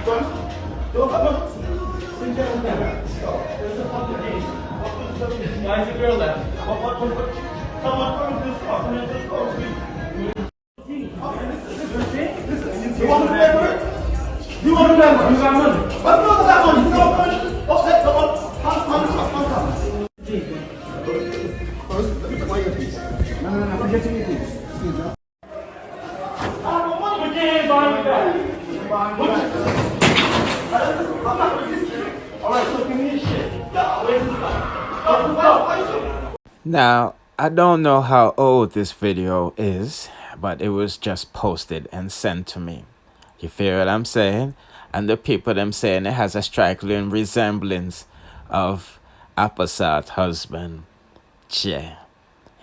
Why is the girl left? Someone come to this car. Come into this car. You want to pay for it? You want to pay for it? You got money. What's wrong with that money? You got money? Okay, come on. Come. Let me play your piece. No, forget your piece. I don't want to get anybody back. All right, so give me this shit. Where's this guy? Now, I don't know how old this video is, but it was just posted and sent to me. You feel what I'm saying? And the people them saying it has a striking resemblance of Apasat's husband. Yeah.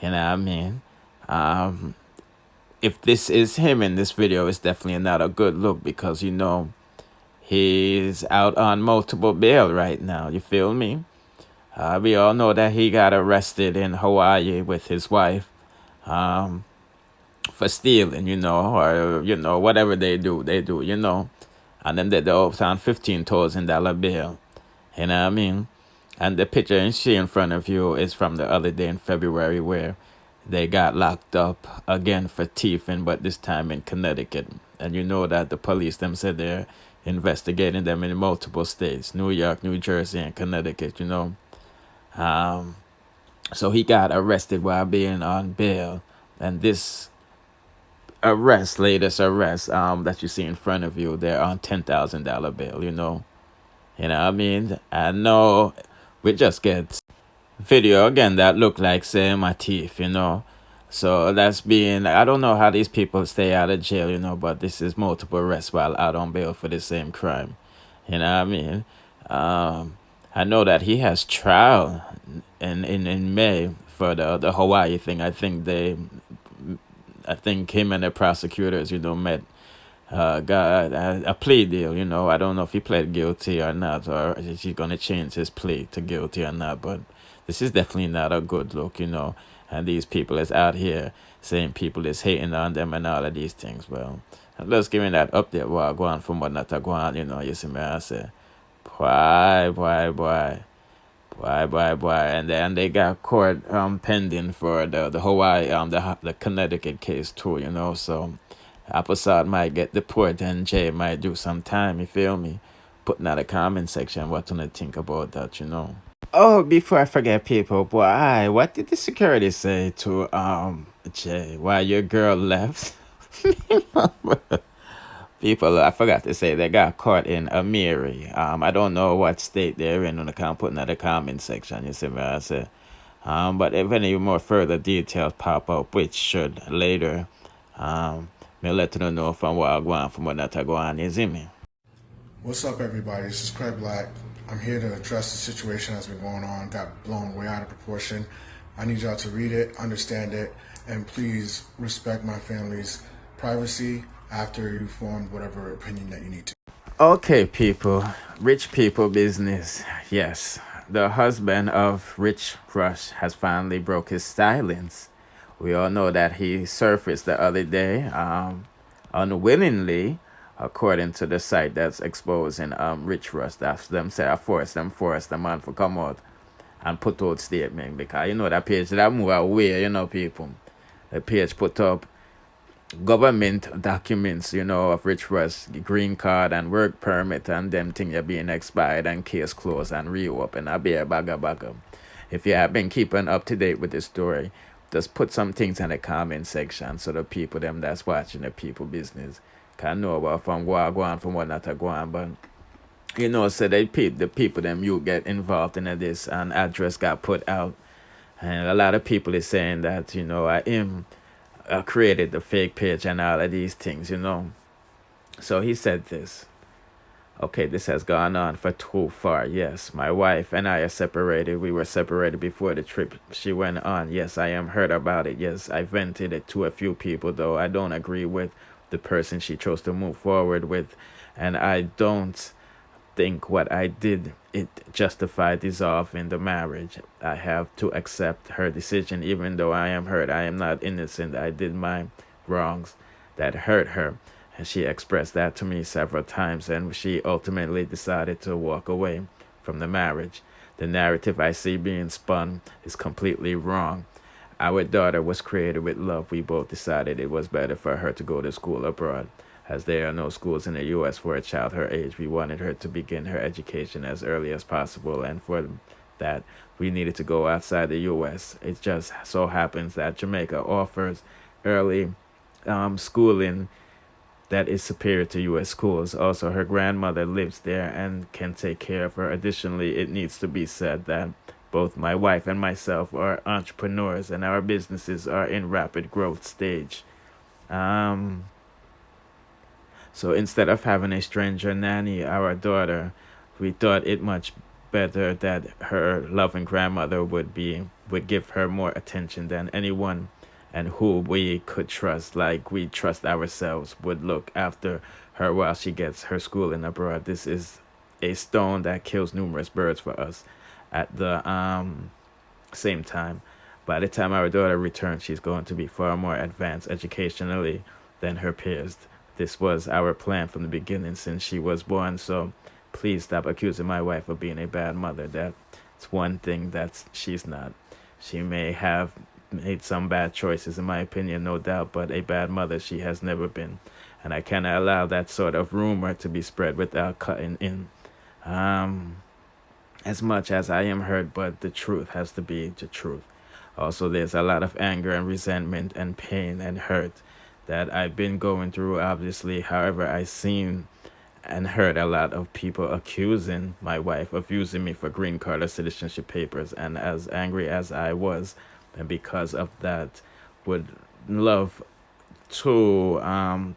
You know what I mean? If this is him in this video, it's definitely not a good look because, you know, he's out on multiple bail right now. You feel me? We all know that he got arrested in Hawaii with his wife for stealing, you know, or, you know, whatever they do, you know. And then they're up on $15,000 bail. You know what I mean? And the picture you see in front of you is from the other day in February where they got locked up again for teefing, but this time in Connecticut. And you know that the police them said they're investigating them in multiple states, New York, New Jersey, and Connecticut, you know. So he got arrested while being on bail. And this latest arrest that you see in front of you, they're on $10,000 bail, you know. You know what I mean? I know we just get video again that look like say my teeth, you know. So that's being, I don't know how these people stay out of jail, you know, but this is multiple arrests while out on bail for the same crime. You know what I mean? I know that he has trial in May for the Hawaii thing. I think him and the prosecutors, you know, met, got a plea deal, you know. I don't know if he pled guilty or not, or is he going to change his plea to guilty or not, but this is definitely not a good look, you know. And these people is out here saying people is hating on them and all of these things. Well, let's give me that update while going from what not to go on, you know. You see me, I say, boy. And then they got court pending for the Hawaii, the Connecticut case too, you know. So Apasat might get deported and Jay might do some time, you feel me? Put in the comment section what do you think about that, you know. Oh, before I forget, people, boy, what did the security say to Jay while your girl left? People, I forgot to say, they got caught in Amiri. I don't know what state they're in when I can't put in the comment section, you see what I say. But if any more further details pop up, which should later, me let you know from what I go on, from what not I go on, you see me? What's up, everybody? This is Craig Black. I'm here to address the situation that's been going on. Got blown way out of proportion. I need y'all to read it, understand it, and please respect my family's privacy after you formed whatever opinion that you need to. Okay, people. Rich people business. Yes. The husband of Rich Rush has finally broke his silence. We all know that he surfaced the other day, unwillingly, according to the site that's exposing Rich Rush. That's them say I forced the man to come out and put out statement because you know that page that move away, you know, people. The page put up government documents, you know, of Rich Rush, green card and work permit and them thing are being expired and case closed and reopened. I be a bagger. If you have been keeping up to date with the story, just put some things in the comment section so the people them that's watching the people business can know about from go on from what not to go on. But you know, so the people them you get involved in this and address got put out, and a lot of people is saying that, you know, I created the fake page and all of these things, you know. So he said this. Okay, this has gone on for too far. Yes, my wife and I are separated. We were separated before the trip she went on. Yes, I am hurt about it. Yes, I vented it to a few people, though I don't agree with the person she chose to move forward with. And I don't think what I did, it justified dissolving the marriage. I have to accept her decision, even though I am hurt. I am not innocent. I did my wrongs that hurt her. And she expressed that to me several times, and she ultimately decided to walk away from the marriage. The narrative I see being spun is completely wrong. Our daughter was created with love. We both decided it was better for her to go to school abroad. As there are no schools in the U.S. for a child her age, we wanted her to begin her education as early as possible, and for that, we needed to go outside the U.S. It just so happens that Jamaica offers early schooling that is superior to U.S. schools. Also, her grandmother lives there and can take care of her. Additionally, it needs to be said that both my wife and myself are entrepreneurs, and our businesses are in rapid growth stage. So instead of having a stranger nanny our daughter, we thought it much better that her loving grandmother would give her more attention than anyone and who we could trust, like we trust ourselves, would look after her while she gets her schooling abroad. This is a stone that kills numerous birds for us. At the same time, by the time our daughter returns, she's going to be far more advanced educationally than her peers. This was our plan from the beginning since she was born. So please stop accusing my wife of being a bad mother. That's one thing that she's not. She may have made some bad choices, in my opinion, no doubt, but a bad mother she has never been. And I cannot allow that sort of rumor to be spread without cutting in. As much as I am hurt, but the truth has to be the truth. Also, there's a lot of anger and resentment and pain and hurt that I've been going through, obviously. However, I've seen and heard a lot of people accusing my wife of using me for green card or citizenship papers. And as angry as I was, and because of that, would love to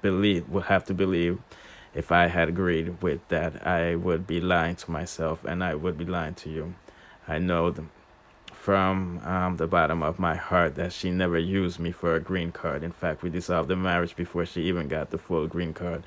would have to believe if I had agreed with that, I would be lying to myself and I would be lying to you. I know from the bottom of my heart that she never used me for a green card. In fact, we dissolved the marriage before she even got the full green card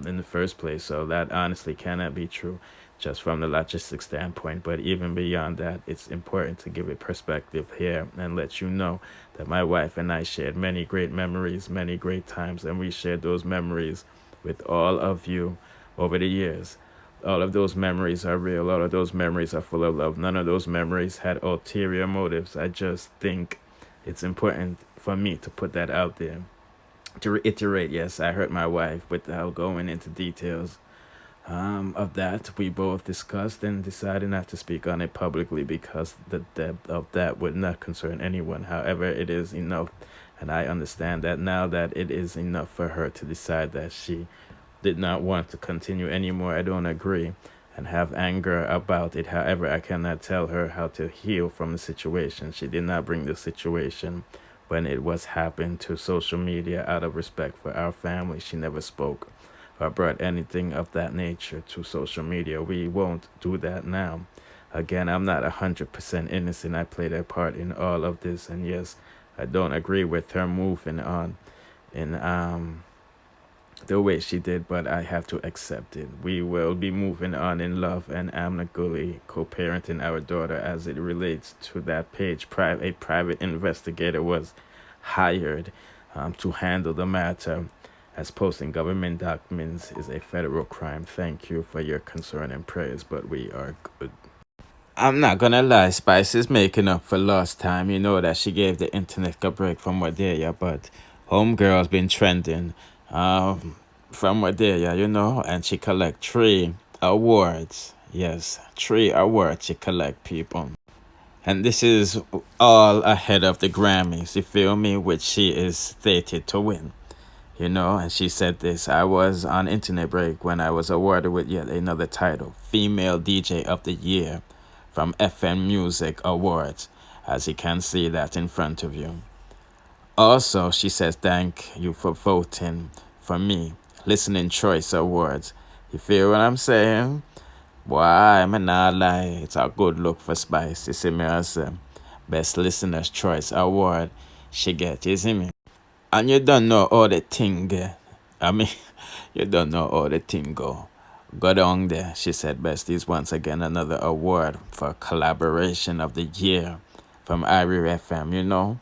in the first place. So that honestly cannot be true, just from the logistic standpoint. But even beyond that, it's important to give it perspective here and let you know that my wife and I shared many great memories, many great times, and we shared those memories with all of you over the years. All of those memories are real. All of those memories are full of love. None of those memories had ulterior motives. I just think it's important for me to put that out there. To reiterate, yes, I hurt my wife without going into details of that. We both discussed and decided not to speak on it publicly because the depth of that would not concern anyone. However, it is enough, and I understand that now, that it is enough for her to decide that she did not want to continue anymore. I don't agree and have anger about it. However, I cannot tell her how to heal from the situation. She did not bring the situation when it was happened to social media out of respect for our family. She never spoke or brought anything of that nature to social media. We won't do that now. Again, I'm not 100% innocent. I played a part in all of this, and yes, I don't agree with her moving on in the way she did, but I have to accept it. We will be moving on in love and amicably co-parenting our daughter as it relates to that page. A private investigator was hired to handle the matter, as posting government documents is a federal crime. Thank you for your concern and prayers, but we are good. I'm not gonna lie, Spice is making up for lost time. You know that she gave the internet a break from Wadeya, but Homegirl's been trending from Wadeya, you know, and she collect 3 awards. Yes, 3 awards she collect, people. And this is all ahead of the Grammys, you feel me, which she is stated to win. You know, and she said this: I was on internet break when I was awarded with yet another title, Female DJ of the Year, from FM Music Awards, as you can see that in front of you. Also, she says, thank you for voting for me. Listening Choice Awards. You feel what I'm saying? Boy, I'm not lie. It's a good look for Spice. You see me, I say, Best Listener's Choice Award she get, you see me? And you don't know all the thing there. I mean, you don't know all the thing go. Go down there. She said, besties, once again, another award for Collaboration of the Year from ARR3STED, you know.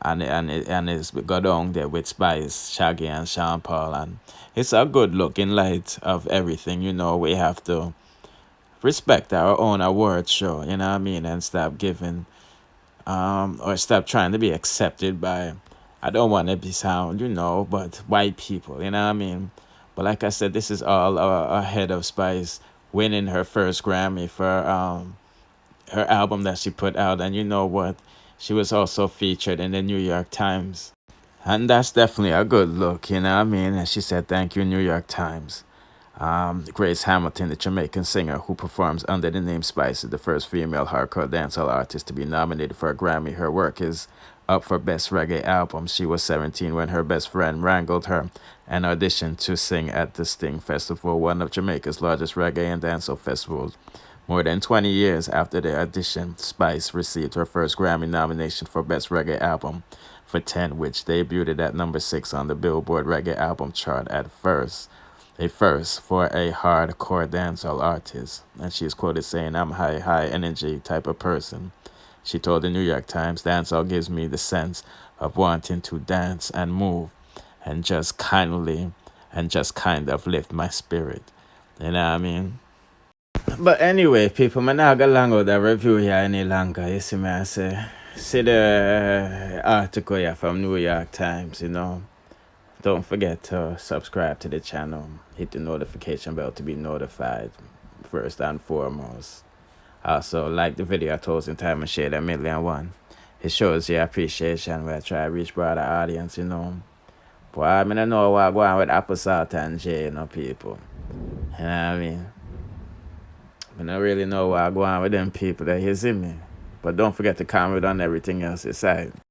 and it's go down there with Spice, Shaggy, and Sean Paul, and it's a good look in light of everything. We have to respect our own award show, you know what I mean, and stop giving or stop trying to be accepted by, I don't want to be sound, but white people, you know what I mean. But like I said, this is all ahead of Spice winning her first Grammy for her album that she put out. And you know what? She was also featured in the New York Times. And that's definitely a good look, you know what I mean? And she said, thank you, New York Times. Grace Hamilton, the Jamaican singer who performs under the name Spice, is the first female hardcore dancehall artist to be nominated for a Grammy. Her work is up for Best Reggae Album. She was 17 when her best friend wrangled her and auditioned to sing at the Sting Festival, one of Jamaica's largest reggae and dancehall festivals. More than 20 years after the audition, Spice received her first Grammy nomination for Best Reggae Album for 10, which debuted at number 6 on the Billboard Reggae Album chart a first for a hardcore dancehall artist. And she's quoted saying, "I'm high energy type of person." She told the New York Times, "Dancehall gives me the sense of wanting to dance and move and just kind of lift my spirit." You know what I mean? But anyway, people, I'm not going to long with the review here any longer. You see me, I say, see the article here from New York Times, Don't forget to subscribe to the channel. Hit the notification bell to be notified first and foremost. Also, like the video I told in time and share that 1,000,001. It shows your appreciation where I try to reach broader audience, But I don't know what going on with Apple Salt and J, people. You know what I mean? I don't really know what going on with them people that you see me. But don't forget to comment on everything else aside.